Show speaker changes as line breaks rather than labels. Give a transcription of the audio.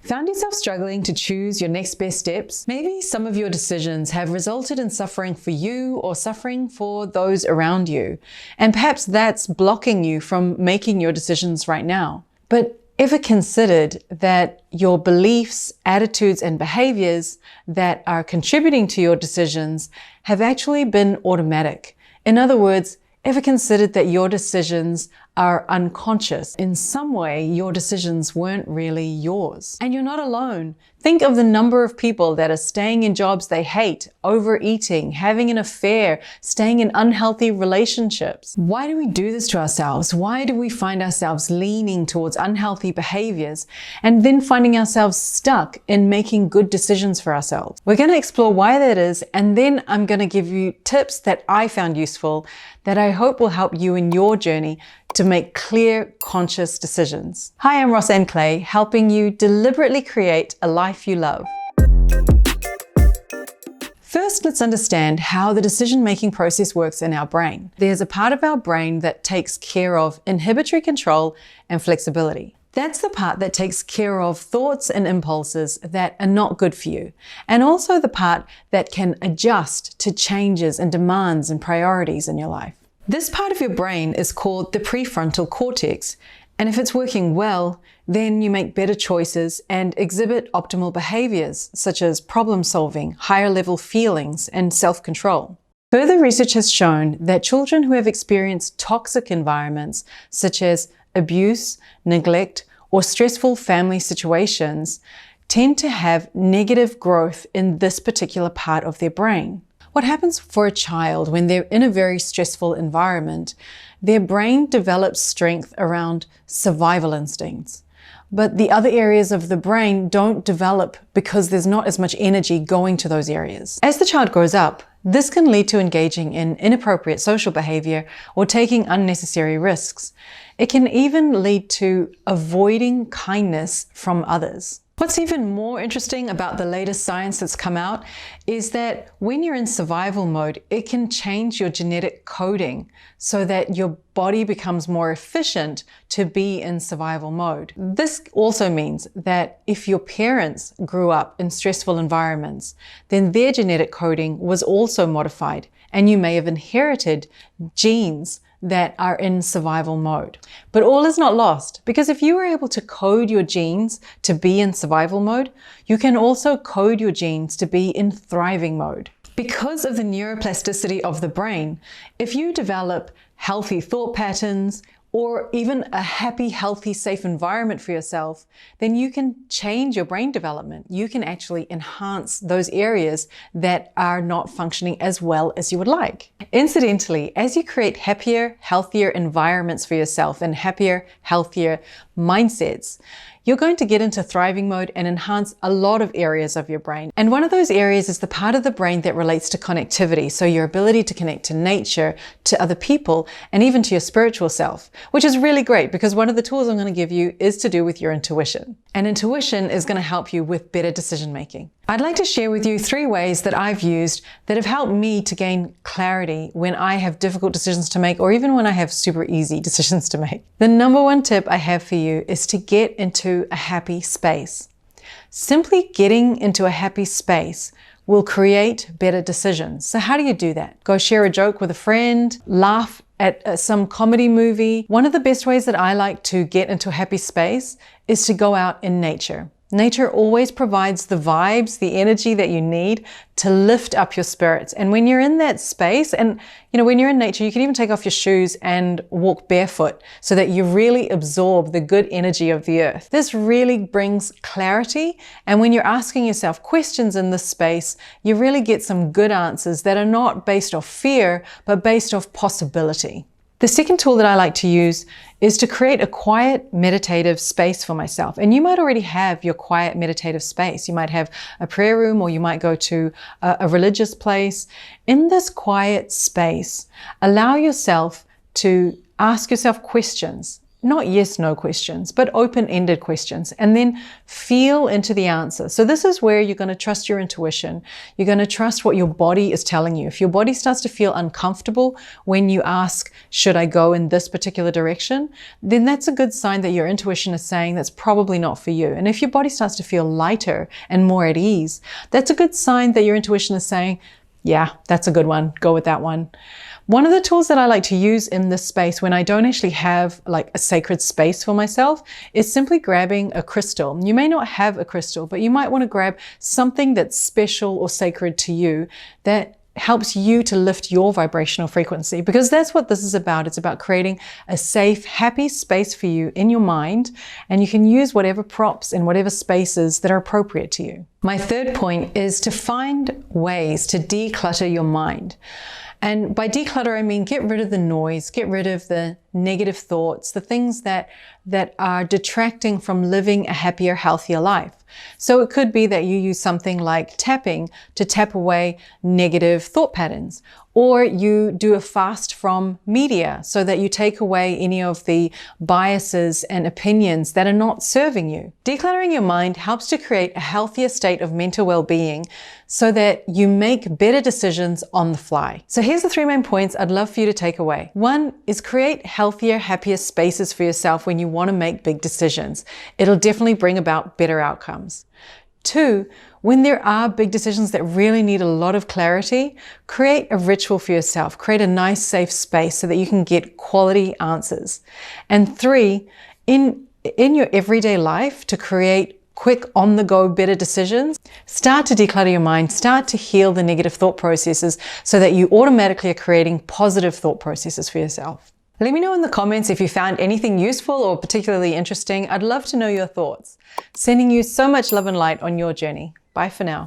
Found yourself struggling to choose your next best steps? Maybe some of your decisions have resulted in suffering for you or suffering for those around you. And perhaps that's blocking you from making your decisions right now. But ever considered that your beliefs, attitudes, and behaviors that are contributing to your decisions have actually been automatic? In other words, ever considered that your decisions are unconscious? In some way, your decisions weren't really yours. And you're not alone. Think of the number of people that are staying in jobs they hate, overeating, having an affair, staying in unhealthy relationships. Why do we do this to ourselves? Why do we find ourselves leaning towards unhealthy behaviors and then finding ourselves stuck in making good decisions for ourselves? We're going to explore why that is, and then I'm going to give you tips that I found useful that I hope will help you in your journey to make clear, conscious decisions. Hi, I'm Rosanne Clay, helping you deliberately create a life you love. First, let's understand how the decision-making process works in our brain. There's a part of our brain that takes care of inhibitory control and flexibility. That's the part that takes care of thoughts and impulses that are not good for you, and also the part that can adjust to changes and demands and priorities in your life. This part of your brain is called the prefrontal cortex, and if it's working well, then you make better choices and exhibit optimal behaviors such as problem solving, higher level feelings, and self-control. Further research has shown that children who have experienced toxic environments such as abuse, neglect, or stressful family situations tend to have negative growth in this particular part of their brain. What happens for a child when they're in a very stressful environment? Their brain develops strength around survival instincts, but the other areas of the brain don't develop because there's not as much energy going to those areas. As the child grows up, this can lead to engaging in inappropriate social behavior or taking unnecessary risks. It can even lead to avoiding kindness from others. What's even more interesting about the latest science that's come out is that when you're in survival mode, it can change your genetic coding so that your body becomes more efficient to be in survival mode. This also means that if your parents grew up in stressful environments, then their genetic coding was also modified, and you may have inherited genes that are in survival mode. But all is not lost, because if you were able to code your genes to be in survival mode, you can also code your genes to be in thriving mode. Because of the neuroplasticity of the brain, if you develop healthy thought patterns, or even a happy, healthy, safe environment for yourself, then you can change your brain development. You can actually enhance those areas that are not functioning as well as you would like. Incidentally, as you create happier, healthier environments for yourself and happier, healthier mindsets, you're going to get into thriving mode and enhance a lot of areas of your brain. And one of those areas is the part of the brain that relates to connectivity. So your ability to connect to nature, to other people, and even to your spiritual self, which is really great because one of the tools I'm going to give you is to do with your intuition. And intuition is going to help you with better decision making. I'd like to share with you 3 ways that I've used that have helped me to gain clarity when I have difficult decisions to make, or even when I have super easy decisions to make. The number 1 tip I have for you is to get into a happy space. Simply getting into a happy space will create better decisions. So how do you do that? Go share a joke with a friend, laugh at some comedy movie. One of the best ways that I like to get into a happy space is to go out in nature. Nature always provides the vibes, the energy that you need to lift up your spirits. And when you're in that space, and when you're in nature, you can even take off your shoes and walk barefoot so that you really absorb the good energy of the earth. This really brings clarity. And when you're asking yourself questions in this space, you really get some good answers that are not based off fear, but based off possibility. The second tool that I like to use is to create a quiet meditative space for myself. And you might already have your quiet meditative space. You might have a prayer room, or you might go to a religious place. In this quiet space, allow yourself to ask yourself questions. not yes/no questions, but open-ended questions, and then feel into the answer. So this is where you're going to trust your intuition. You're going to trust what your body is telling you. If your body starts to feel uncomfortable when you ask, should I go in this particular direction? Then that's a good sign that your intuition is saying that's probably not for you. And if your body starts to feel lighter and more at ease, that's a good sign that your intuition is saying, yeah, that's a good one. Go with that one. One of the tools that I like to use in this space when I don't actually have like a sacred space for myself is simply grabbing a crystal. You may not have a crystal, but you might want to grab something that's special or sacred to you that helps you to lift your vibrational frequency, because that's what this is about. It's about creating a safe, happy space for you in your mind, and you can use whatever props and whatever spaces that are appropriate to you. My third point is to find ways to declutter your mind. And by declutter, I mean get rid of the noise, get rid of the negative thoughts, the things that are detracting from living a happier, healthier life. So it could be that you use something like tapping to tap away negative thought patterns, or you do a fast from media so that you take away any of the biases and opinions that are not serving you. Decluttering your mind helps to create a healthier state of mental well-being so that you make better decisions on the fly. So here's the 3 main points I'd love for you to take away. 1 is create healthier, happier spaces for yourself when you want to make big decisions. It'll definitely bring about better outcomes. 2, when there are big decisions that really need a lot of clarity, create a ritual for yourself. Create a nice, safe space so that you can get quality answers. And 3, in your everyday life, to create quick, on-the-go, better decisions, start to declutter your mind, start to heal the negative thought processes so that you automatically are creating positive thought processes for yourself. Let me know in the comments if you found anything useful or particularly interesting. I'd love to know your thoughts. Sending you so much love and light on your journey. Bye for now.